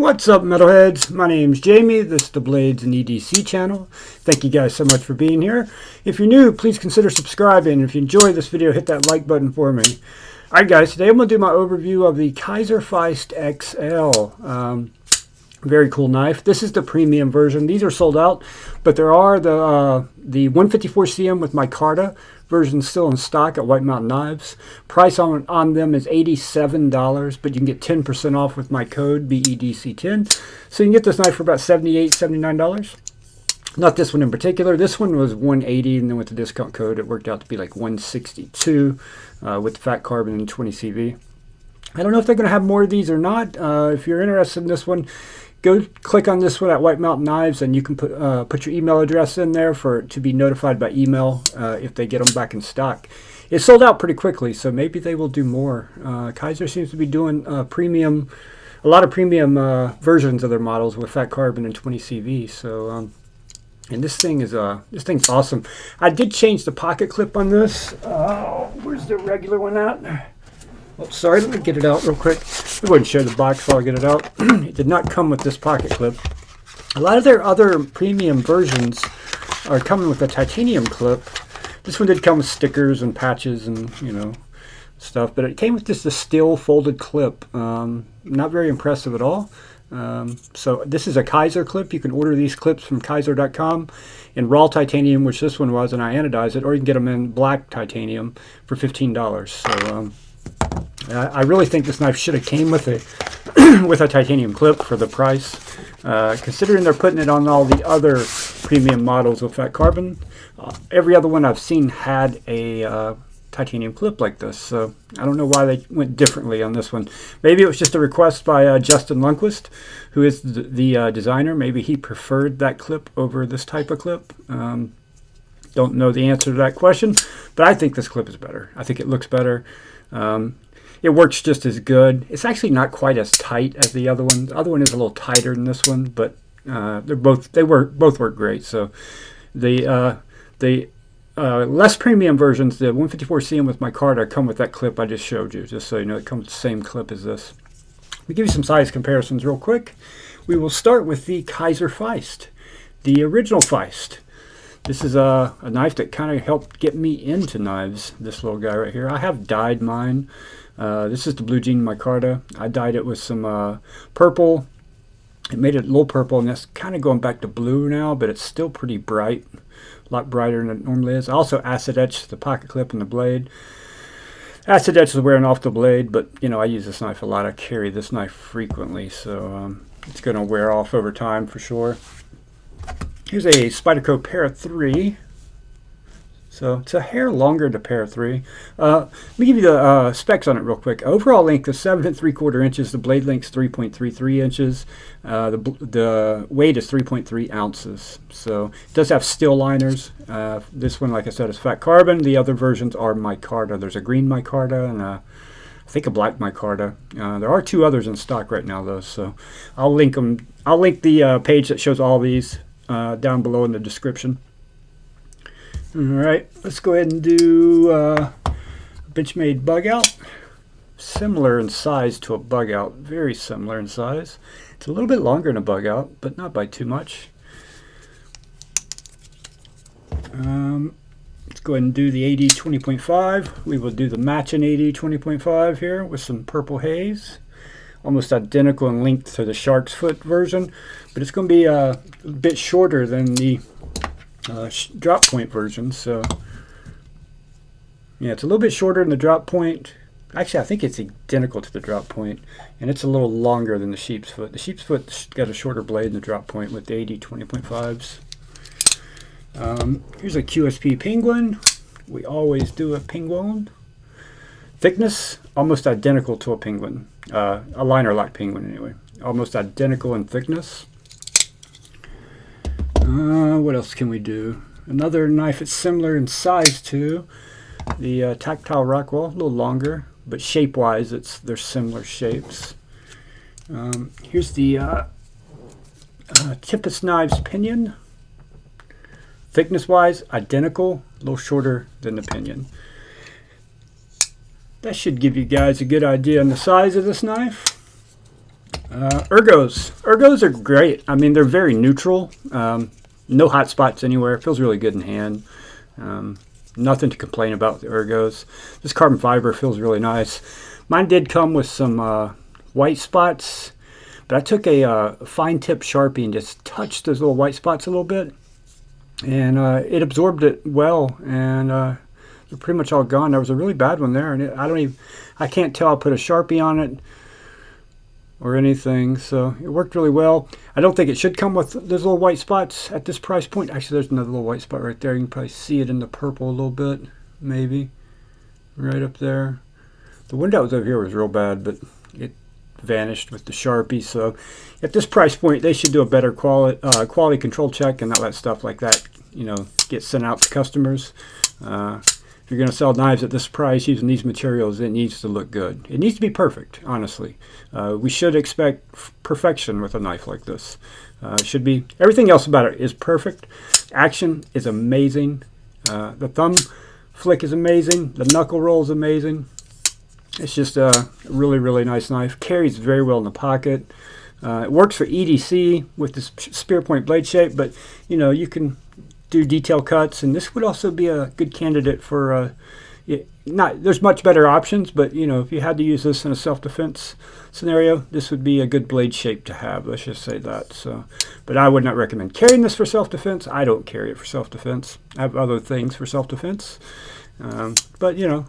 What's up, metalheads? My name's Jamie. This is the Blades and EDC channel. Thank you guys so much for being here. If you're new, please consider subscribing. If you enjoy this video, hit that like button for me. Alright guys, today I'm going to do my overview of the Kizer Feist XL. Very cool knife. This is the premium version. These are sold out, but there are the 154 cm with micarta version still in stock at White Mountain Knives. Price on them is $87, but you can get 10% off with my code BEDC10. So you can get this knife for about $78, $79. Not this one in particular. This one was $180, and then with the discount code it worked out to be like $162 with the fat carbon and 20 CV. I don't know if they're going to have more of these or not. If you're interested in this one, go click on this one at White Mountain Knives, and you can put your email address in there to be notified by email if they get them back in stock. It sold out pretty quickly, so maybe they will do more. Kizer seems to be doing a lot of premium versions of their models with fat carbon and 20 CV. So, and this thing's awesome. I did change the pocket clip on this. Where's the regular one at? Oh, sorry, let me get it out real quick. I wouldn't show the box while I get it out. It did not come with this pocket clip. A lot of their other premium versions are coming with a titanium clip. This one did come with stickers and patches and, you know, stuff, but it came with just a steel folded clip. Not very impressive at all. So this is a Kizer clip. You can order these clips from Kizer.com in raw titanium, which this one was, and I anodized it, or you can get them in black titanium for $15. So, I really think this knife should have came with a titanium clip for the price. Considering they're putting it on all the other premium models with fat carbon, every other one I've seen had a titanium clip like this. So I don't know why they went differently on this one. Maybe it was just a request by Justin Lundquist, who is the designer. Maybe he preferred that clip over this type of clip. Don't know the answer to that question, but I think this clip is better. I think it looks better. It works just as good. It's actually not quite as tight as the other one. The other one is a little tighter than this one, but both work great. So the less premium versions, the 154 cm with micarta, come with that clip I just showed you, just so you know it comes with the same clip as this. Let me give you some size comparisons real quick. We will start with the Kizer Feist, the original Feist. This is a knife that kind of helped get me into knives, this little guy right here. I have dyed mine. This is the blue jean micarta. I dyed it with some purple. It made it a little purple, and that's kind of going back to blue now, but it's still pretty bright. A lot brighter than it normally is. I also acid etched the pocket clip and the blade. Acid etch is wearing off the blade, but you know, I use this knife a lot. I carry this knife frequently, so it's going to wear off over time for sure. Here's a Spyderco Para 3. So it's a hair longer to Para 3. Let me give you the specs on it real quick. Overall length is 7 3/4 inches. The blade length is 3.33 inches. The weight is 3.3 ounces. So it does have steel liners. This one, like I said, is fat carbon. The other versions are micarta. There's a green micarta and I think a black micarta. There are two others in stock right now, though. So I'll link them. I'll link the page that shows all these down below in the description. Alright, let's go ahead and do a Benchmade bug out. Similar in size to a bug out, very similar in size. It's a little bit longer than a bug out, but not by too much. Let's go ahead and do the AD 20.5. We will do the matching AD 20.5 here with some purple haze. Almost identical in length to the Shark's Foot version, but it's going to be a bit shorter than the drop point version. So yeah, it's a little bit shorter than the drop point. Actually, I think it's identical to the drop point, and it's a little longer than the sheep's foot. The sheep's foot's got a shorter blade than the drop point with the AD 20.5s. Here's a QSP penguin. We always do a penguin. Thickness almost identical to a penguin, a liner lock penguin anyway. Almost identical in thickness. What else can we do? Another knife that's similar in size to the Tactile Rockwell, a little longer, but shape-wise, they're similar shapes. Here's the Tempest Knives Pinion. Thickness-wise, identical, a little shorter than the Pinion. That should give you guys a good idea on the size of this knife. Ergos. Ergos are great. I mean, they're very neutral. No hot spots anywhere. Feels really good in hand. Nothing to complain about with the Ergos. This carbon fiber feels really nice. Mine did come with some white spots, but I took a fine tip Sharpie and just touched those little white spots a little bit, and it absorbed it well, and they're pretty much all gone. There was a really bad one there, and I can't tell I put a Sharpie on it or anything, so it worked really well. I don't think it should come with those little white spots at this price point. Actually, there's another little white spot right there. You can probably see it in the purple a little bit, maybe right up there. The windows over here was real bad, but it vanished with the Sharpie. So at this price point, they should do a better quality control check and all that stuff like that, you know, get sent out to customers. If you're going to sell knives at this price using these materials, it needs to look good. It needs to be perfect, honestly. We should expect perfection with a knife like this. Should be, everything else about it is perfect. Action is amazing. The thumb flick is amazing. The knuckle roll is amazing. It's just a really, really nice knife. Carries very well in the pocket. It works for EDC with this spear point blade shape, but you know, you can do detail cuts, and this would also be a good candidate for there's much better options, but you know, if you had to use this in a self-defense scenario, this would be a good blade shape to have, let's just say that. So, but I would not recommend carrying this for self-defense. I don't carry it for self-defense. I have other things for self-defense, but you know,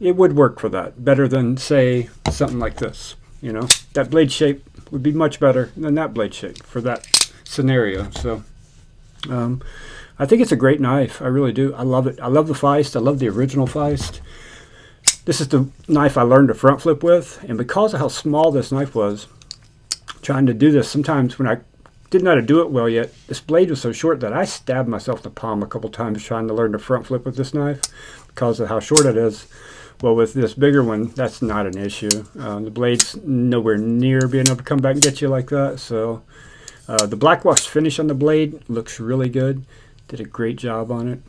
it would work for that better than say something like this. You know, that blade shape would be much better than that blade shape for that scenario. So I think it's a great knife. I really do. I love it. I love the Feist. I love the original Feist. This is the knife I learned to front flip with, and because of how small this knife was, trying to do this, sometimes when I didn't know how to do it well yet, this blade was so short that I stabbed myself in the palm a couple times trying to learn to front flip with this knife because of how short it is. Well, with this bigger one, that's not an issue. The blade's nowhere near being able to come back and get you like that. So the black wash finish on the blade looks really good. Did a great job on it.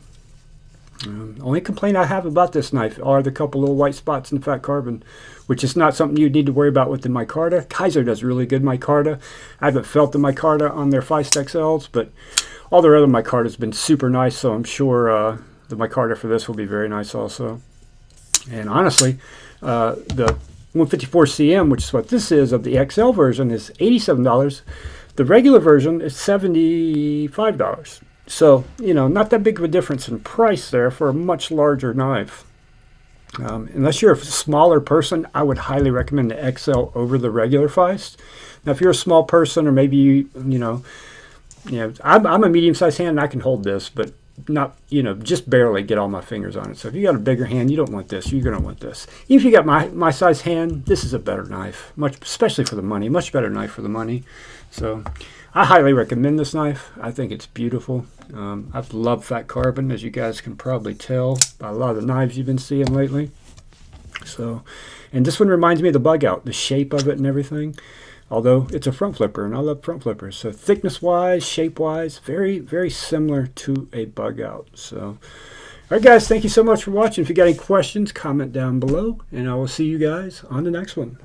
Only complaint I have about this knife are the couple little white spots in the fat carbon, which is not something you need to worry about with the micarta. Kizer does really good micarta. I haven't felt the micarta on their Feist XLs, but all their other micarta has been super nice, so I'm sure the micarta for this will be very nice also. And honestly, the 154cm, which is what this is of the XL version, is $87. The regular version is $75. So, you know, not that big of a difference in price there for a much larger knife. Unless you're a smaller person, I would highly recommend the XL over the regular Feist. Now, if you're a small person, or maybe you know, I'm a medium-sized hand and I can hold this, but not, you know, just barely get all my fingers on it. So if you got a bigger hand, you don't want this. You're going to want this. Even if you got my size hand, this is a better knife, especially for the money. Much better knife for the money. So I highly recommend this knife. I think it's beautiful. I've loved fat carbon, as you guys can probably tell by a lot of the knives you've been seeing lately. So, and this one reminds me of the bug out, the shape of it and everything. Although it's a front flipper, and I love front flippers. So thickness-wise, shape-wise, very, very similar to a bug out. So, all right, guys, thank you so much for watching. If you got any questions, comment down below, and I will see you guys on the next one.